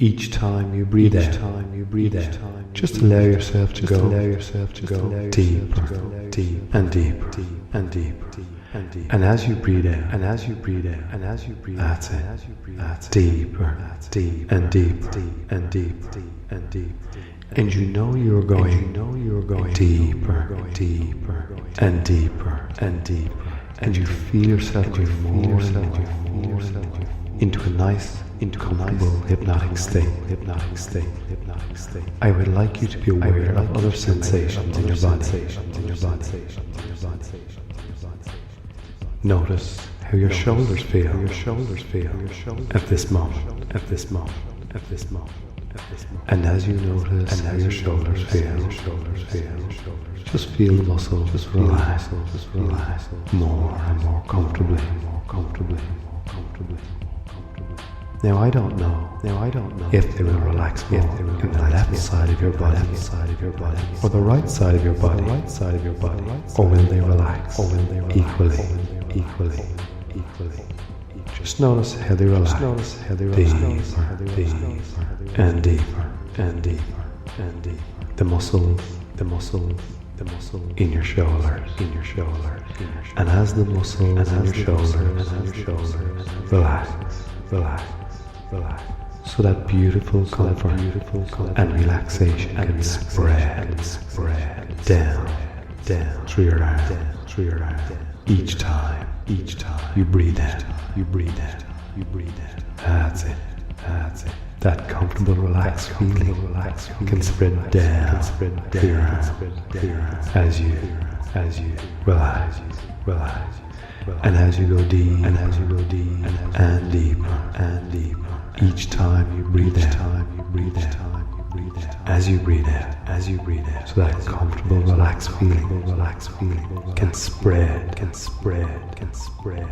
Each time you breathe out, just allow yourself to go deeper, deep and deeper, and deeper. And as you breathe out, that's it. That's deeper, deep and deeper, and deeper, and deeper. And you know you're going deeper, deeper, and deeper, and deeper. And you feel yourself going more and more into a nice, comfortable hypnotic state. I would like you to be aware of other sensations in your body. Notice how your shoulders feel at this moment. And as you notice how your shoulders feel, just feel the muscles just relax more and more comfortably. Now I don't know if they will relax more in the left side of your body, or the right side of your body, or will they relax equally. Just notice how they relax deeper and deeper and deeper. The muscles in your shoulders, and as the muscles in your shoulders relax, so that beautiful comfort and relaxation can spread down through your arm. Each time you breathe out. That's it. That comfortable, relaxed feeling can spread down through your arm as you relax. And as you go deep and deeper, each time you breathe out, as you breathe out, so that comfortable, relaxed feeling can spread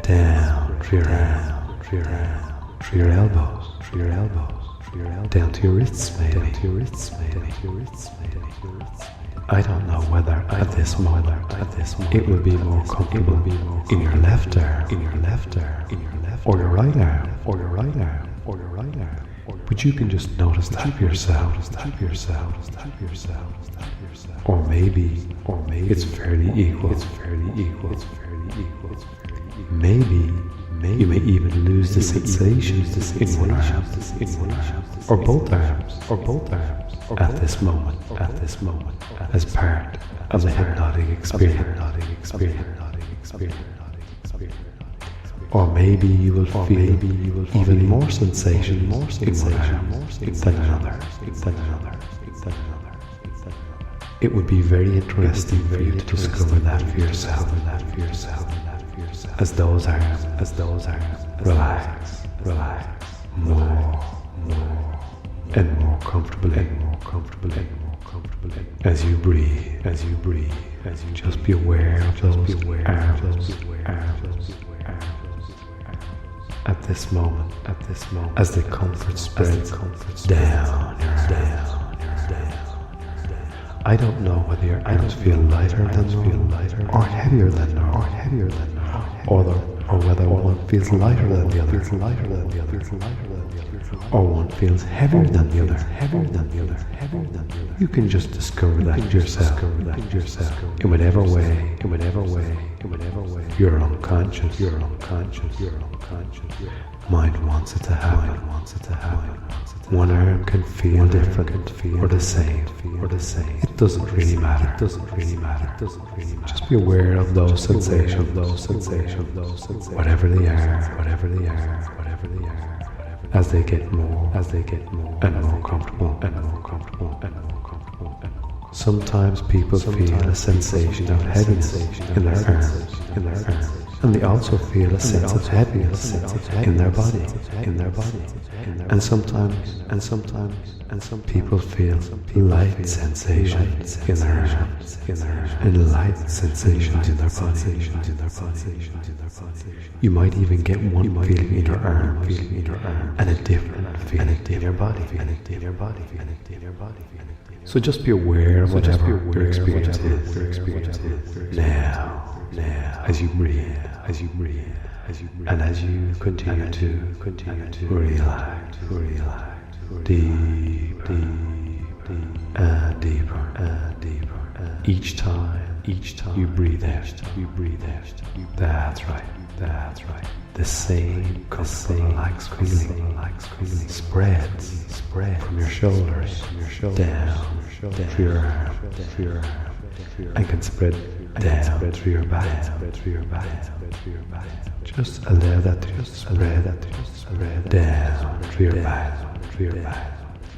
down through your arm, through your elbows, down to your wrists, maybe. I don't know whether at this moment it will be more comfortable in your left arm, or your right arm, but you can just notice that for yourself. Or maybe it's fairly equal. Maybe you may even lose the sensations in one arm, or both arms, at this moment, as part of the hypnotic experience. Or maybe you will feel even more sensation in one arm than another. It would be very interesting for you to discover that for yourself, as those arms relax more and more comfortably. As you breathe, just be aware of those arms. At this moment, as the comfort spreads down your arms. I don't know whether your arms feel lighter than normal, or heavier than normal, or whether one feels lighter than the other, or one feels heavier than the other. You can just discover that yourself, in whatever way you're unconscious. Mind wants it to happen. One arm can feel different or the same. It doesn't really matter. Just be aware of those sensations, whatever they are, as they get more and more comfortable. Sometimes people feel a sensation of heaviness in their arms, and they also feel a sense of heaviness in their body. And some people feel light sensations in their arms, and light sensations in their body. You might even get one feeling in your arms, and a different feeling in your body. So just be aware of whatever your experience is. Now, as you breathe, and as you continue to relax, deeper, and deeper, and deeper. Each time you breathe out, That's right. The same relaxed feeling spreads from your shoulders down through your arm, and can spread down through your back. Just allow that to spread down through your back.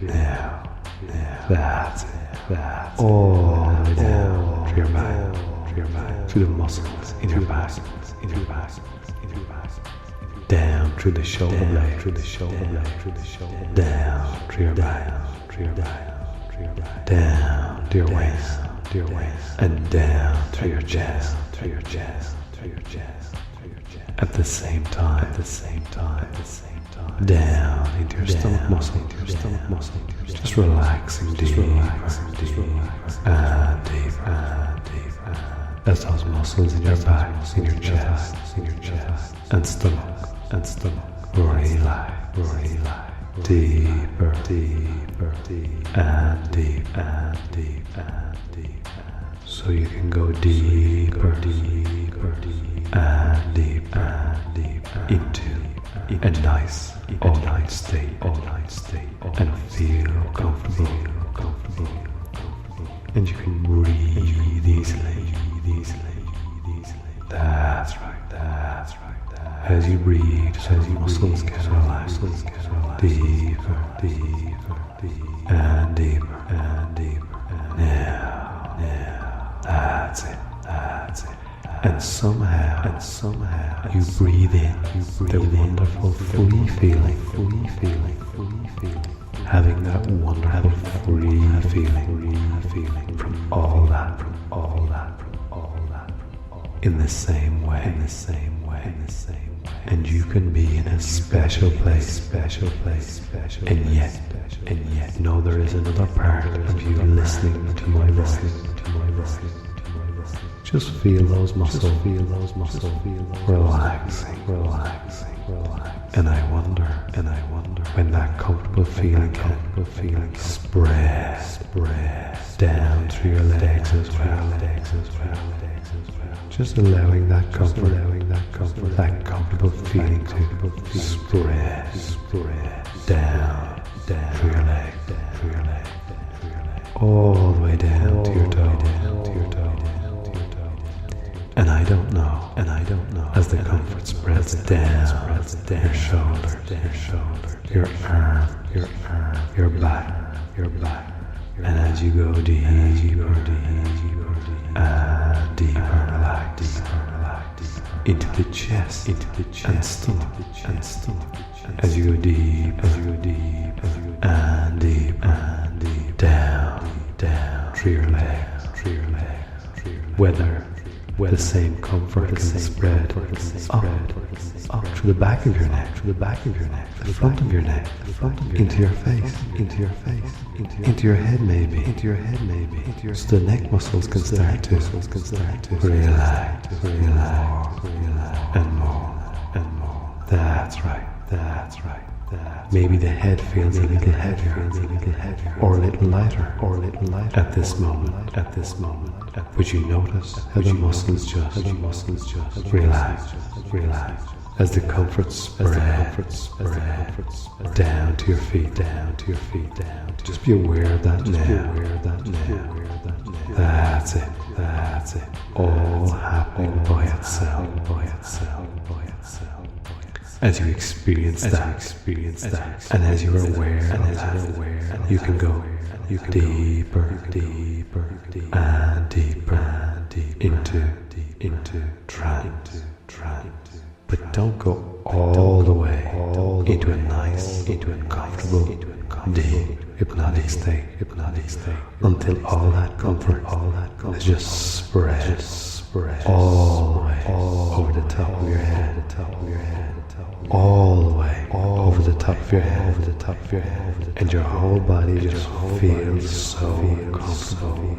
Now, that's it. All the way down through your back, through the muscles in your back, down through the shoulder blade, down through your back, down to your waist, and down through your chest, At the same time, down into your stomach muscle, just relaxing deeper and deeper. As those muscles in your back, in your chest, and stomach, relax, deeper, and deep. So you can go deeper, and deeper into a nice all-night state, and feel comfortable. And you can breathe easily. That's right. As you breathe, as your muscles get relaxed, deeper, and deeper. Now, that's it. And somehow you breathe in the wonderful free feeling, having that wonderful free feeling from all that, in the same way. And you can be in a special place, and yet know there is another part of you listening to my voice. Just feel those muscles, relaxing. And I wonder when that comfortable feeling spreads down through your legs as well. Just allowing that comfort, that comfortable feeling to spread down through your leg, all the way down to your toe. And I don't know, as the comfort spreads down your shoulder, your arm, your back, and as you go deeper, and deeper, relax, into the chest, and stomach, as you go deeper, and deeper, down through your leg, whether the same comfort can spread up through the back of your neck, the front of your neck, into your face, into your head maybe, so the neck muscles can start to relax, and more. That's right. Maybe the head feels a little heavier, or a little lighter, at this moment. But you notice how the muscles just relax, as the comfort spreads down to your feet. Just be aware of that now. That's it. All happening by itself. As you experience that, and as you're aware of that, you can go deeper, and deeper into trance. But don't go all the way into a nice, comfortable, deep hypnotic state until all that comfort has just spread all the way over the top of your head, all the way over the top of your head, and your whole body just feels so comfortable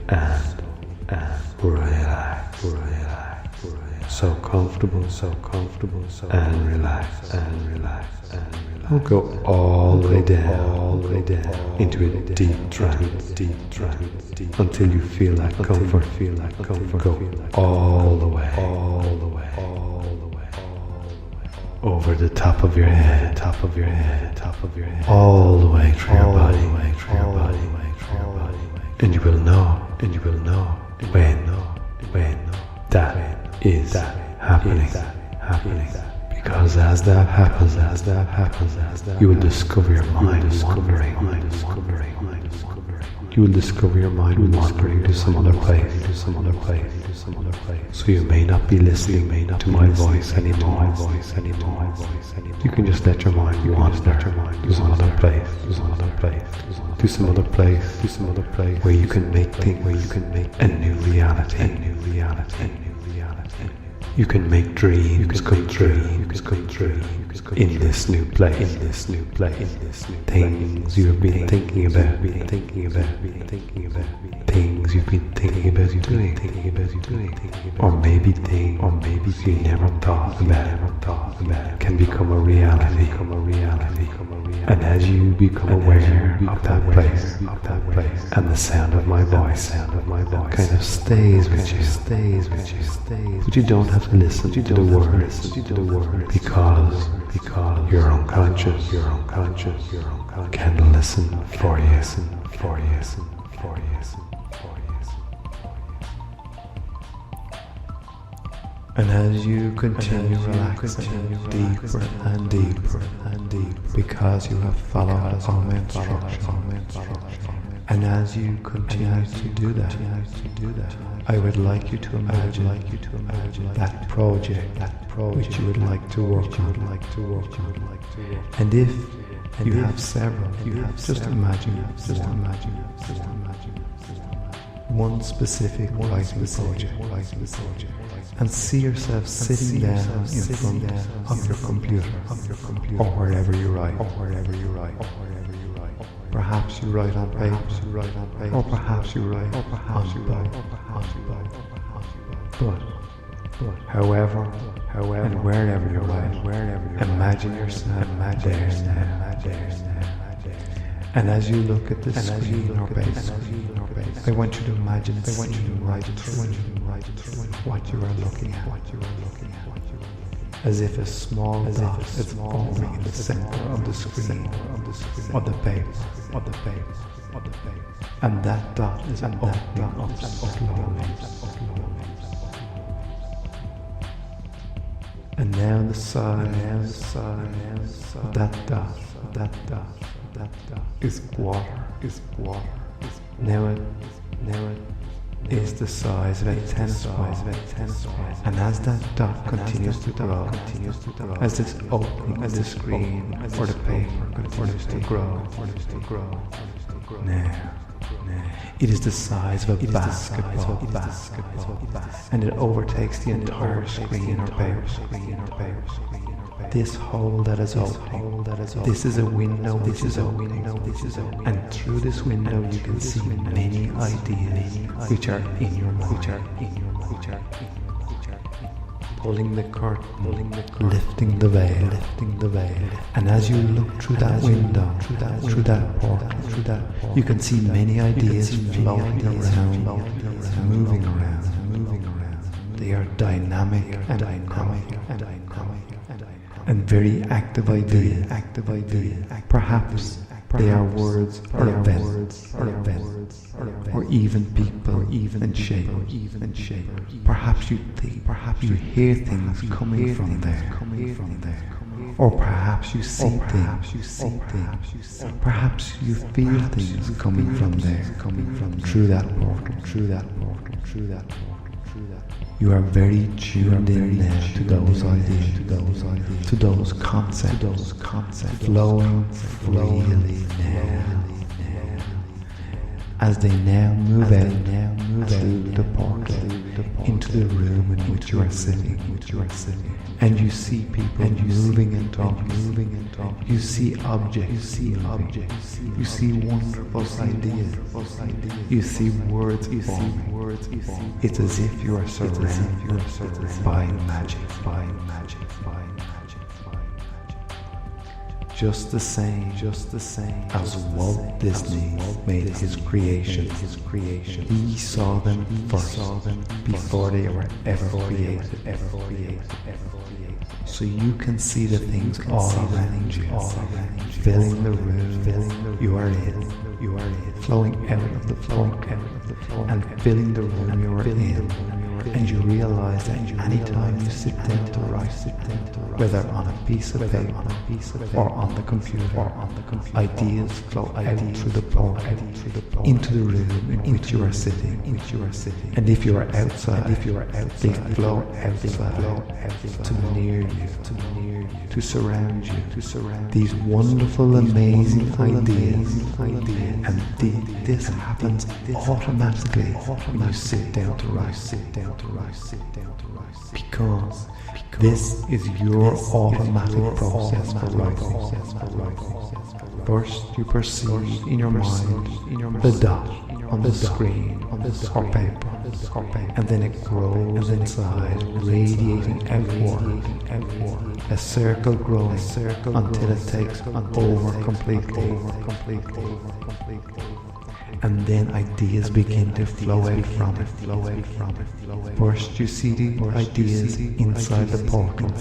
and relaxed, so comfortable, and relaxed. will go all the way down, into a deep trance, until you feel that comfort, go all the way, over the top of your head, all the way through your body, and you will know, when that is happening. Because as that happens, you will discover your mind wandering. You will discover your mind wandering to some other place. So you may not be listening to my voice anymore. You can just let your mind wander to some other place, where you can make things, a new reality. You can make dreams come true in this new place. Things you have been thinking about, things you've been thinking about doing, or maybe things you never thought about can become a reality. And as you become aware of that place, and the sound of my voice kind of stays with you, but you don't have to listen to the words, because your unconscious can listen for you. And as you continue relaxing deeper and deeper, because you have followed all my instructions, and as you continue to do that, I would like you to imagine that project which you would like to work on. And if you have several, just imagine one specific writing project, and see yourself sitting down in front of your computer, or wherever you write. Perhaps you write on paper, or perhaps you write on both. But however and wherever you're writing, imagine yourself there now. And as you look at the screen or base, I want you to imagine seeing right through what you are looking at, as if a small dot is forming in the center of the screen or the base, and that dot is opening up slowly. And now the size of that dot is water. Now it is the size of a tennis ball. And as that dot continues to grow, as this opening of the screen or the paper continues to grow, now it is the size of a basketball, and it overtakes the entire screen or paper. This hole that is opening, this is a window which is opening, and through this window you can see many ideas which are in your mind. Pulling the curtain, lifting the veil, and as you look through that window, through that portal, you can see many ideas floating around, moving around. They are dynamic and very active ideas. Perhaps they are words or events, or even people, and shape. Perhaps you hear things coming from there, or perhaps you see things, perhaps you feel things coming from there, through that portal. You are very tuned in now to those ideas, to those concepts, flowing freely now, as they now move out through the portal into the room in which you are sitting. And you see people moving and talking. You see objects. You see wonderful ideas. You see words forming. It's as if you are surrounded by magic. just the same as Walt Disney made his creation. He saw them first before they were ever created. So you can see the things all around you, filling the room you are in, flowing out of the flow, and filling the room you are in. And you realize that anytime you sit down to write, whether on a piece of paper or on the computer, ideas flow out through the portal into the room in which you are sitting. And if you are outside, they flow outside to near you, to surround you. These wonderful, amazing ideas. And this happens automatically when you sit down to write. Because this is your automatic process for writing. First you perceive in your mind the dot on the screen or paper, and then it grows inside, radiating outward, a circle growing until it takes over completely. And then ideas begin to flow out from it. First you see the ideas inside the portal,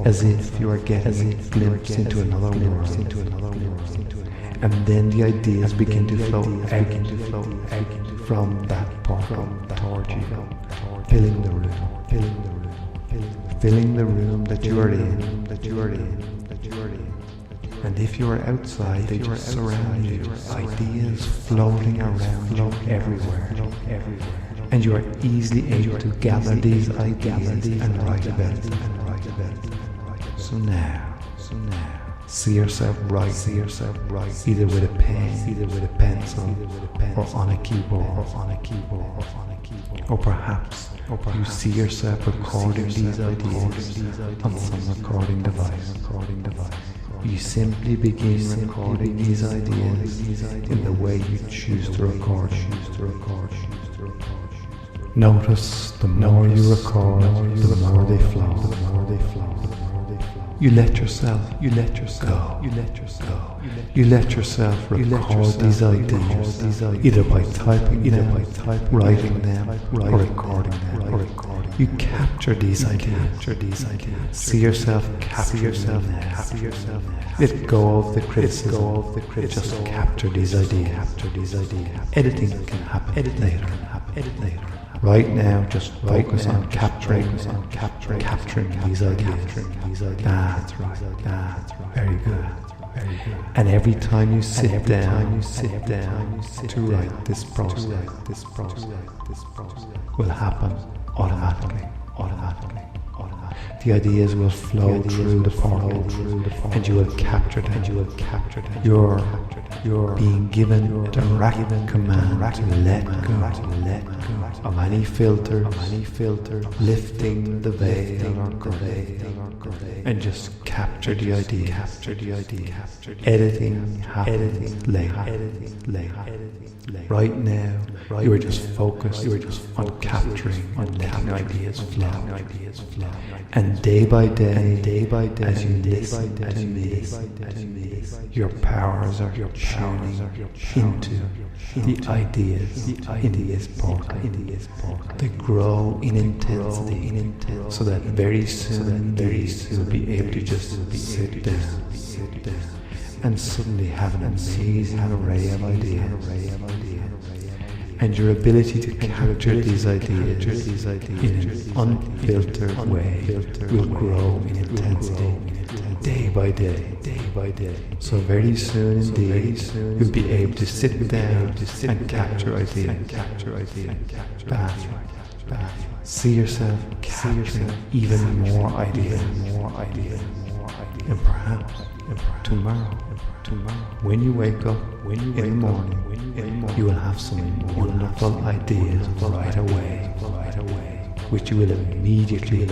as if you are getting a glimpse into another world. And then the ideas begin to flow out from that portal toward you, filling the room that you are in. And if you are outside, they just surround you, ideas floating around you everywhere. And you are easily able to gather these ideas and write about them. So now, see yourself write, either with a pen, either with a pencil, or on a keyboard, or perhaps you see yourself recording these ideas on some recording device. You simply begin recording these ideas in the way you choose to record. Notice the more you record, the more they flow. You let yourself go. You let yourself record these ideas, either by typing them, writing them, or recording them. You capture these ideas. See yourself capture them. Let go of the criticism. Just capture these ideas. Editing can happen later. Right now, just focus on capturing these ideas. That's right. Very good. And every time you sit down to write, this process will happen automatically. The ideas will flow through the portal, and you will capture them. You're being given a direct command to let go of any filters, lifting the veil or curtain, and just capture the idea. Editing happens later. Right now, you are just focused on capturing and letting ideas flow. And day by day, as you listen to me, your powers are tuning into the ideas in this portal. They grow in intensity, so that very soon you'll be able to just sit down and suddenly have an amazing array of ideas. And your ability to capture these ideas in an unfiltered way will grow in intensity day by day. So very soon indeed, you'll be able to sit down and capture ideas. That's right. See yourself capturing even more ideas. And perhaps tomorrow, when you wake up in the morning, you will have some wonderful ideas right away, which you will immediately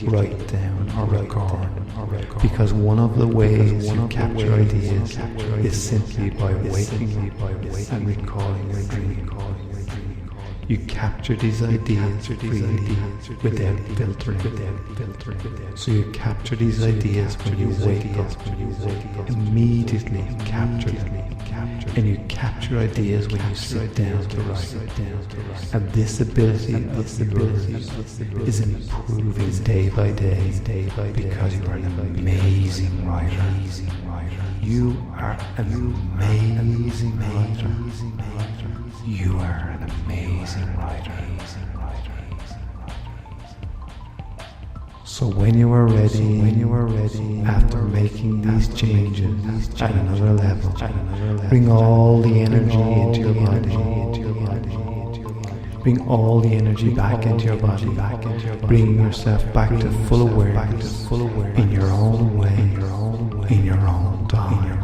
write down or record. Because one of the ways you capture ideas is simply by waking up and recalling your dream. You capture these ideas freely without filtering. So you capture these ideas when you wake up. Immediately you capture them. And you capture ideas when you sit down to write. And this ability is improving day by day because you are an amazing writer. You are an amazing writer. You are an amazing writer. So when you are ready, after making these changes at another level, bring all the energy into your body. Bring all the energy back into your body. Bring yourself back to full awareness in your own way, in your own time.